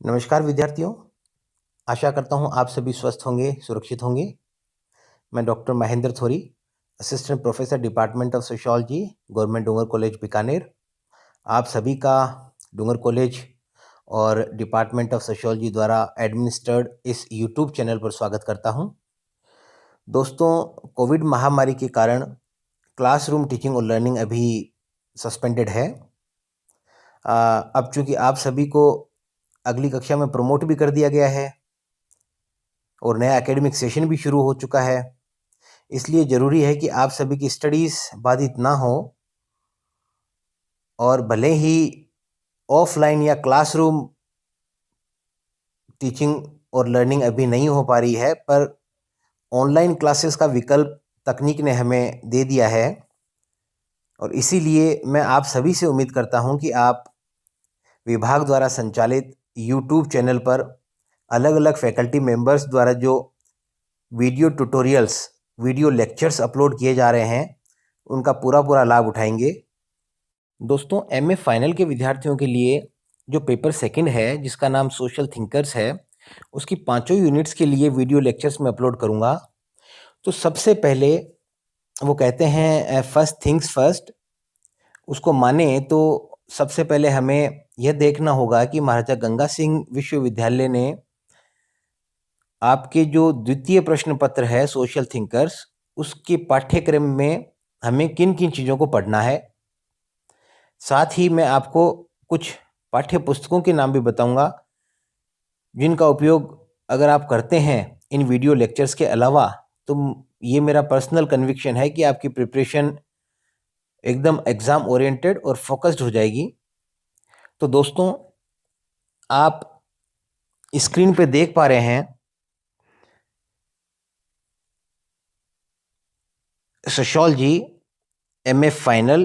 नमस्कार विद्यार्थियों, आशा करता हूँ आप सभी स्वस्थ होंगे, सुरक्षित होंगे। मैं doctor Mahendra Thori, assistant professor department of sociology, government Dungar college Bikaner. आप सभी का डूंगर कॉलेज और डिपार्टमेंट ऑफ सोशियोलॉजी द्वारा एडमिनिस्टर्ड इस यूट्यूब चैनल पर स्वागत करता हूँ। दोस्तों, कोविड महामारी के कारण क्लासरूम टीचिंग और लर्निंग अभी सस्पेंडेड है। अब चूँकि आप सभी को अगली कक्षा में प्रमोट भी कर दिया गया है और नया एकेडमिक सेशन भी शुरू हो चुका है, इसलिए ज़रूरी है कि आप सभी की स्टडीज़ बाधित ना हो। और भले ही ऑफलाइन या क्लासरूम टीचिंग और लर्निंग अभी नहीं हो पा रही है, पर ऑनलाइन क्लासेस का विकल्प तकनीक ने हमें दे दिया है। और इसीलिए मैं आप सभी से उम्मीद करता हूं कि आप विभाग द्वारा संचालित यूट्यूब चैनल पर अलग अलग फैकल्टी मेंबर्स द्वारा जो video tutorials, video lectures upload किए जा रहे हैं, उनका पूरा लाभ उठाएंगे। दोस्तों, एमए फाइनल के विद्यार्थियों के लिए जो पेपर सेकंड है, जिसका नाम सोशल थिंकर्स है, उसकी 5 यूनिट्स के लिए वीडियो लेक्चर्स में अपलोड करूंगा। तो सबसे पहले वो कहते हैं फर्स्ट थिंग्स फर्स्ट, उसको माने तो सबसे पहले हमें यह देखना होगा कि महाराजा गंगा सिंह विश्वविद्यालय ने आपके जो द्वितीय प्रश्न पत्र है सोशल थिंकर्स, उसके पाठ्यक्रम में हमें किन किन चीज़ों को पढ़ना है। साथ ही मैं आपको कुछ पाठ्य पुस्तकों के नाम भी बताऊंगा, जिनका उपयोग अगर आप करते हैं इन वीडियो लेक्चर्स के अलावा, तो ये मेरा पर्सनल कन्विक्शन है कि आपकी प्रिपरेशन एकदम एग्ज़ाम ओरिएंटेड और फोकस्ड हो जाएगी। तो दोस्तों, आप स्क्रीन पे देख पा रहे हैं sociology MA final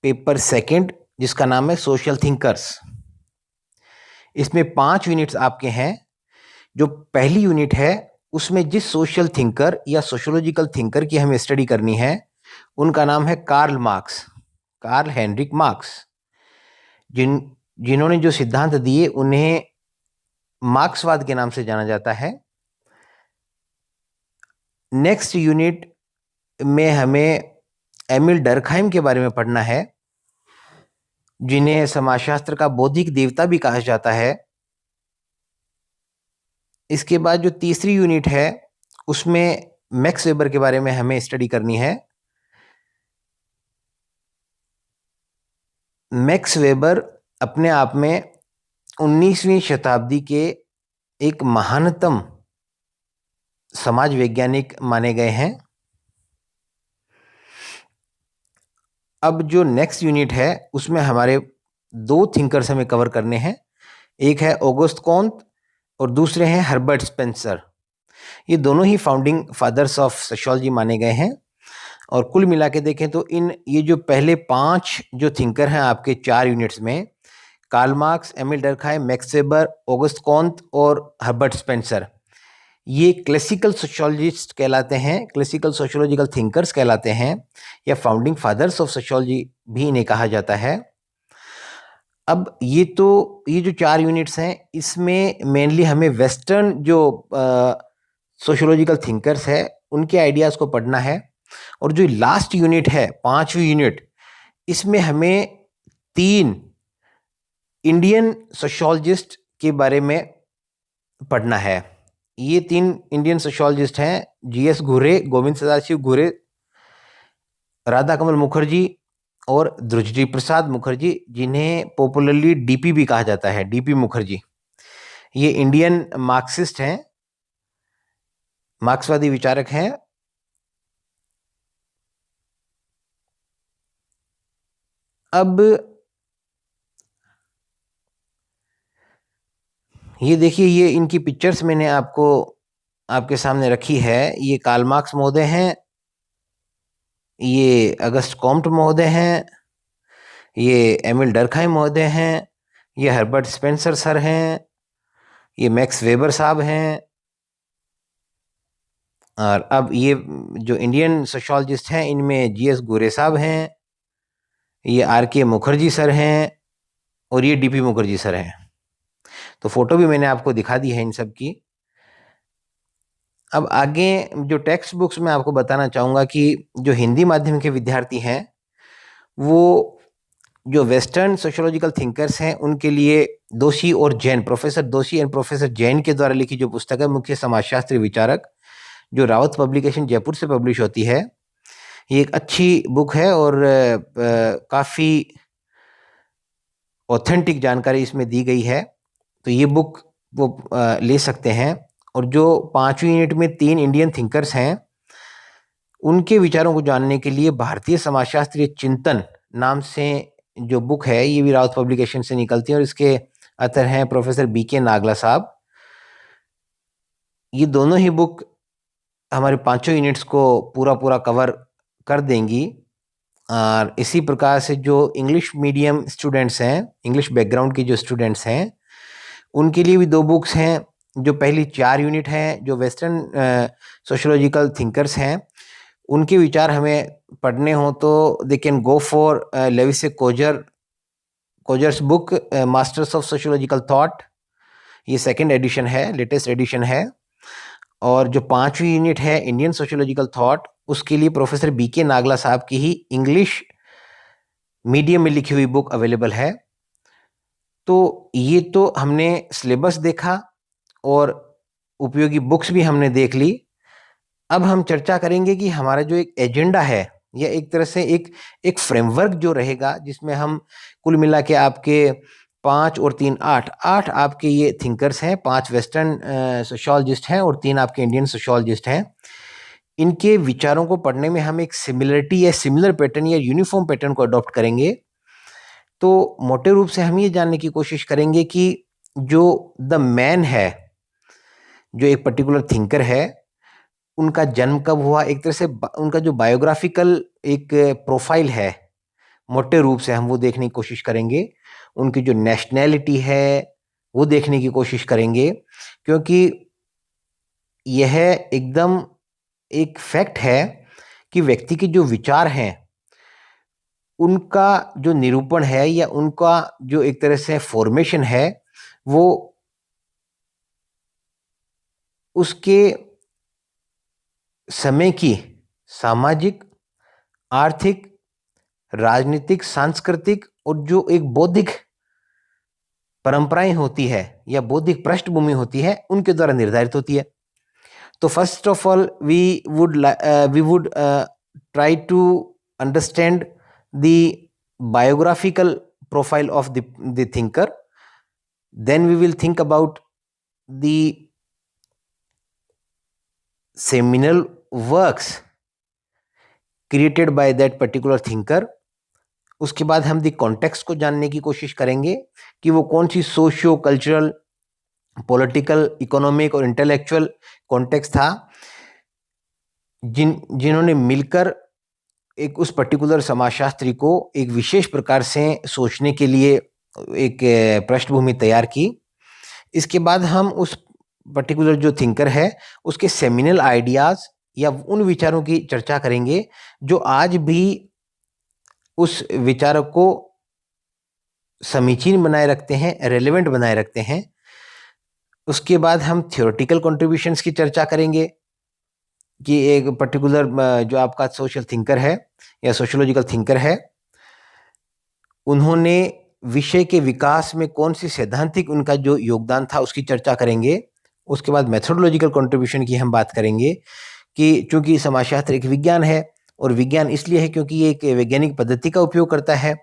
paper second, जिसका नाम है सोशल थिंकर्स। इसमें 5 यूनिट्स आपके हैं। जो पहली यूनिट है, उसमें जिस सोशल थिंकर या सोशियोलॉजिकल थिंकर की हमें स्टडी करनी है, उनका नाम है कार्ल हेनरिक मार्क्स। जिन्होंने जो सिद्धांत दिए, उन्हें मार्क्सवाद के नाम से जाना जाता है। नेक्स्ट यूनिट में हमें एमिल डर्कहाइम के बारे में पढ़ना है, जिन्हें समाजशास्त्र का बौद्धिक देवता भी कहा जाता है। इसके बाद जो तीसरी यूनिट है, उसमें मैक्स वेबर के बारे में हमें स्टडी करनी है। मैक्स वेबर अपने आप में 19वीं शताब्दी के एक महानतम समाज वैज्ञानिक माने गए हैं। अब जो नेक्स्ट यूनिट है, उसमें हमारे 2 थिंकर्स हमें कवर करने हैं। एक है ऑगस्ट कॉन्त और दूसरे हैं हर्बर्ट स्पेंसर। ये दोनों ही फाउंडिंग फादर्स ऑफ सोशियोलॉजी माने गए हैं। और कुल मिला के देखें तो ये जो पहले 5 जो थिंकर हैं आपके 4 यूनिट्स में, Karl Marx, Emile Durkheim, Max Weber, Auguste Comte और हर्बर्ट स्पेंसर, ये क्लासिकल सोशियोलॉजिस्ट कहलाते हैं, क्लासिकल सोशियोलॉजिकल थिंकर्स कहलाते हैं, या फाउंडिंग फादर्स ऑफ सोशियोलॉजी भी इन्हें कहा जाता है। अब ये जो 4 यूनिट्स हैं, इसमें मेनली हमें वेस्टर्न जो सोशियोलॉजिकल थिंकर्स है, उनके आइडियाज़ को पढ़ना है। और जो लास्ट यूनिट है, 5वीं यूनिट, इसमें हमें 3 इंडियन सोशियोलॉजिस्ट के बारे में पढ़ना है। ये 3 इंडियन सोशियोलॉजिस्ट हैं, जीएस घुरे, गोविंद सदाशिव घुरे, राधा कमल मुखर्जी और ध्रुवजी प्रसाद मुखर्जी, जिन्हें पॉपुलरली डीपी भी कहा जाता है, डीपी मुखर्जी। ये इंडियन मार्क्सिस्ट हैं, मार्क्सवादी विचारक हैं। अब ये देखिए, ये इनकी पिक्चर्स मैंने आपके सामने रखी है। ये कार्ल मार्क्स महोदय हैं, ये अगस्ट कॉम्ट महोदय हैं, ये एमिल डर्कहाइम महोदय हैं, ये हर्बर्ट स्पेंसर सर हैं, ये मैक्स वेबर साहब हैं। और अब ये जो इंडियन सोशियोलॉजिस्ट हैं, इनमें जीएस घुरे साहब हैं, ये आर के मुखर्जी सर हैं और ये डीपी मुखर्जी सर हैं। तो फोटो भी मैंने आपको दिखा दी है इन सब की। अब आगे जो टेक्स्ट बुक्स में आपको बताना चाहूँगा कि जो हिंदी माध्यम के विद्यार्थी हैं वो जो वेस्टर्न सोशियोलॉजिकल थिंकर्स हैं उनके लिए दोषी और जैन, प्रोफेसर दोषी एंड प्रोफेसर जैन के द्वारा लिखी जो पुस्तक है मुख्य समाजशास्त्री विचारक, जो रावत पब्लिकेशन जयपुर से पब्लिश होती है, ये एक अच्छी बुक है और काफ़ी ऑथेंटिक जानकारी इसमें दी गई है। तो ये बुक वो ले सकते हैं। और जो 5वीं यूनिट में 3 इंडियन थिंकर्स हैं उनके विचारों को जानने के लिए भारतीय समाजशास्त्रीय चिंतन नाम से जो बुक है ये भी रावत पब्लिकेशन से निकलती है और इसके अथर हैं प्रोफेसर बीके नागला साहब। ये दोनों ही बुक हमारे 5 यूनिट्स को पूरा कवर कर देंगी। और इसी प्रकार से जो इंग्लिश मीडियम स्टूडेंट्स हैं, इंग्लिश बैकग्राउंड के जो स्टूडेंट्स हैं, उनके लिए भी 2 बुक्स हैं। जो पहली 4 यूनिट हैं जो वेस्टर्न सोशियोलॉजिकल थिंकर्स हैं उनके विचार हमें पढ़ने हो तो they can go for Lewis Coser's book masters of sociological thought. ये 2nd एडिशन है, लेटेस्ट एडिशन है। और जो 5वीं यूनिट है इंडियन सोशियोलॉजिकल थॉट, उसके लिए प्रोफेसर बीके नागला साहब की ही इंग्लिश मीडियम में लिखी हुई बुक अवेलेबल है। तो ये तो हमने सिलेबस देखा और उपयोगी बुक्स भी हमने देख ली। अब हम चर्चा करेंगे कि हमारा जो एक एजेंडा है या एक तरह से एक फ्रेमवर्क जो रहेगा जिसमें हम कुल मिला के आपके 5 और 3 8 आपके ये थिंकर्स हैं, 5 वेस्टर्न सोशियोलॉजिस्ट हैं और 3 आपके इंडियन सोशियोलॉजिस्ट हैं। इनके विचारों को पढ़ने में हम एक सिमिलरिटी या सिमिलर पैटर्न या यूनिफॉर्म पैटर्न को अडॉप्ट करेंगे। तो मोटे रूप से हम ये जानने की कोशिश करेंगे कि जो द मैन है, जो एक पर्टिकुलर थिंकर है, उनका जन्म कब हुआ, एक तरह से उनका जो बायोग्राफिकल एक प्रोफाइल है मोटे रूप से हम वो देखने की कोशिश करेंगे। उनकी जो नेशनैलिटी है वो देखने की कोशिश करेंगे, क्योंकि यह एकदम एक फैक्ट है कि व्यक्ति के जो विचार हैं उनका जो निरूपण है या उनका जो एक तरह से फॉर्मेशन है वो उसके समय की सामाजिक, आर्थिक, राजनीतिक, सांस्कृतिक और जो एक बौद्धिक परंपराएं होती है या बौद्धिक पृष्ठभूमि होती है उनके द्वारा निर्धारित होती है। तो first of all we would try to understand the biographical profile of the thinker, then we will think about the seminal works created by that particular thinker। उसके बाद हम दी कॉन्टेक्स्ट को जानने की कोशिश करेंगे कि वो कौन सी सोशियो कल्चरल, पॉलिटिकल, इकोनॉमिक और इंटेलेक्चुअल कॉन्टेक्स्ट था जिन्होंने मिलकर एक उस पर्टिकुलर समाजशास्त्री को एक विशेष प्रकार से सोचने के लिए एक पृष्ठभूमि तैयार की। इसके बाद हम उस पर्टिकुलर जो थिंकर है उसके सेमिनल आइडियाज या उन विचारों की चर्चा करेंगे जो आज भी उस विचारक को समीचीन बनाए रखते हैं, रेलेवेंट बनाए रखते हैं। उसके बाद हम थियोरेटिकल कंट्रीब्यूशंस की चर्चा करेंगे कि एक पर्टिकुलर जो आपका सोशल थिंकर है या सोशियोलॉजिकल थिंकर है, उन्होंने विषय के विकास में कौन सी सैद्धांतिक उनका जो योगदान था उसकी चर्चा करेंगे। उसके बाद मेथोडोलॉजिकल कंट्रीब्यूशन की हम बात करेंगे कि चूंकि समाजशास्त्र एक विज्ञान है और विज्ञान इसलिए है क्योंकि ये एक वैज्ञानिक पद्धति का उपयोग करता है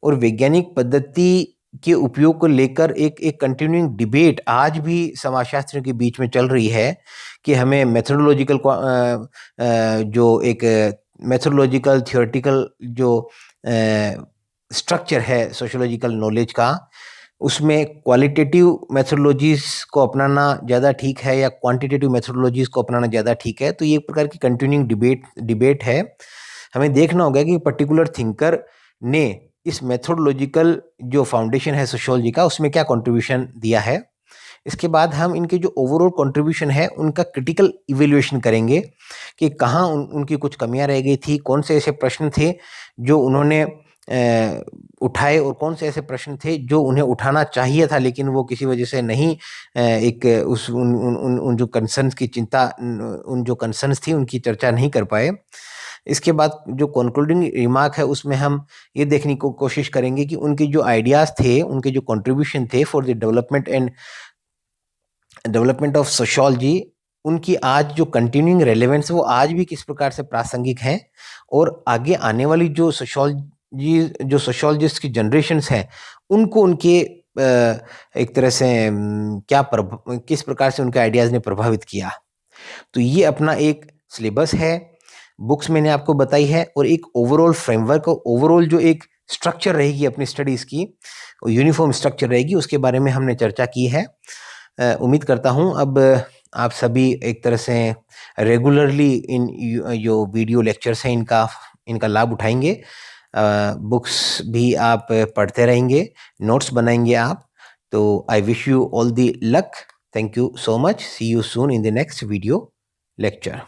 और वैज्ञानिक पद्धति के उपयोग को लेकर एक कंटिन्यूइंग डिबेट आज भी समाजशास्त्रियों के बीच में चल रही है कि हमें मेथोडोलॉजिकल जो एक मेथोडोलॉजिकल थियोरेटिकल जो स्ट्रक्चर है सोशियोलॉजिकल नॉलेज का, उसमें क्वालिटेटिव मेथोडोलॉजीज को अपनाना ज़्यादा ठीक है या क्वांटिटेटिव मेथोडोलॉजीज को अपनाना ज़्यादा ठीक है। तो ये एक प्रकार की कंटिन्यूइंग डिबेट है। हमें देखना होगा कि पर्टिकुलर थिंकर ने इस मेथोडोलॉजिकल जो फाउंडेशन है सोशियोलॉजी का उसमें क्या कंट्रीब्यूशन दिया है। इसके बाद हम इनके जो ओवरऑल कंट्रीब्यूशन है उनका क्रिटिकल इवेल्युएशन करेंगे कि कहाँ उनकी कुछ कमियां रह गई थी, कौन से ऐसे प्रश्न थे जो उन्होंने उठाए और कौन से ऐसे प्रश्न थे जो उन्हें उठाना चाहिए था लेकिन वो किसी वजह से नहीं एक उस उन जो कंसर्न्स की चिंता, उन जो कंसर्न्स थी उनकी चर्चा नहीं कर पाए। इसके बाद जो कंक्लूडिंग रिमार्क है उसमें हम ये देखने को कोशिश करेंगे कि उनके जो आइडियाज थे, उनके जो कंट्रीब्यूशन थे for the development of sociology, उनकी आज जो कंटिन्यूइंग रेलेवेंस वो आज भी किस प्रकार से प्रासंगिक है, और आगे आने वाली जो सोशियोलॉजिस्ट की जनरेशन्स हैं उनको उनके एक तरह से किस प्रकार से उनके आइडियाज ने प्रभावित किया। तो ये अपना एक सिलेबस है, बुक्स मैंने आपको बताई है, और एक ओवरऑल फ्रेमवर्क और ओवरऑल जो एक स्ट्रक्चर रहेगी अपनी स्टडीज की, यूनिफॉर्म स्ट्रक्चर रहेगी, उसके बारे में हमने चर्चा की है। उम्मीद करता हूँ अब आप सभी एक तरह से रेगुलरली इन जो वीडियो लेक्चर्स हैं इनका लाभ उठाएंगे। बुक्स भी आप पढ़ते रहेंगे, नोट्स बनाएंगे आप। तो I wish you all the luck. Thank you so much. See you soon in the next video lecture.